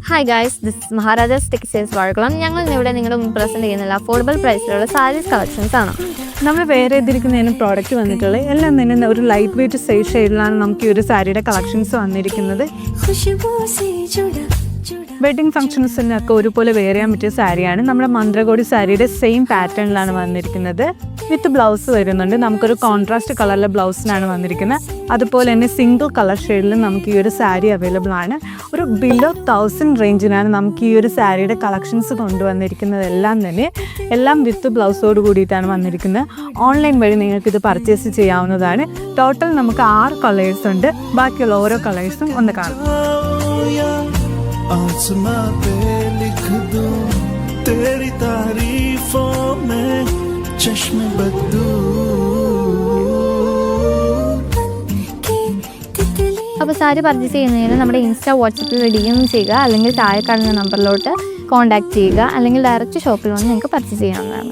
Hi guys, this is Maharajas textiles Vazhakkulam. ഞങ്ങൾ ഇവിടെ നിങ്ങളുടെ മുമ്പ് പ്രസൻറ്റ് ചെയ്യുന്നില്ല അഫോർഡബിൾ പ്രൈസിലുള്ള സാരീസ് കളക്ഷൻസ് ആണ്. നമ്മൾ വേറെ ചെയ്തിരിക്കുന്നതിന് പ്രോഡക്റ്റ് വന്നിട്ടുള്ളത് എല്ലാം തന്നെ ഒരു ലൈറ്റ് വെയിറ്റ് സൈഡ് ഷെയ്ഡിലാണ് നമുക്ക് ഈ ഒരു സാരിയുടെ കളക്ഷൻസ് വന്നിരിക്കുന്നത്. വെഡിങ് ഫംഗ്ഷൻസിനൊക്കെ ഒരുപോലെ വെയർ ചെയ്യാൻ പറ്റിയ സാരിയാണ്. നമ്മുടെ മന്ത്രകോടി സാരിയുടെ സെയിം പാറ്റേണിലാണ് വന്നിരിക്കുന്നത്. വിത്ത് ബ്ലൗസ് വരുന്നുണ്ട്. നമുക്കൊരു കോൺട്രാസ്റ്റ് കളറിലെ ബ്ലൗസിനാണ് വന്നിരിക്കുന്നത്. അതുപോലെ തന്നെ സിംഗിൾ കളർ ഷെയ്ഡിലും നമുക്ക് ഈ ഒരു സാരി അവൈലബിൾ ആണ്. ഒരു ബിലോ 1000 റേഞ്ചിനാണ് നമുക്ക് ഈ ഒരു സാരിയുടെ കളക്ഷൻസ് കൊണ്ടുവന്നിരിക്കുന്നത്. എല്ലാം വിത്ത് ബ്ലൗസോട് കൂടിയിട്ടാണ് വന്നിരിക്കുന്നത്. ഓൺലൈൻ വഴി നിങ്ങൾക്ക് ഇത് പർച്ചേസ് ചെയ്യാവുന്നതാണ്. ടോട്ടൽ നമുക്ക് 6 കളേഴ്സ് ഉണ്ട്. ബാക്കിയുള്ള ഓരോ കളേഴ്സും ഒന്ന് കാണാം. आसमां पे लिख दूं तेरी तारीफों में चश्मे बदलूं. അപ്പോൾ സാരി പർച്ചേസ് ചെയ്യുന്നതിന് നമ്മുടെ ഇൻസ്റ്റാ വാട്സപ്പിൽ DM ചെയ്യുക, അല്ലെങ്കിൽ താഴെ കാണുന്ന നമ്പറിലോട്ട് കോൺടാക്ട് ചെയ്യുക, അല്ലെങ്കിൽ ഡയറക്റ്റ് ഷോപ്പിൽ വന്ന് നിങ്ങൾക്ക് പർച്ചേസ് ചെയ്യാവുന്നതാണ്.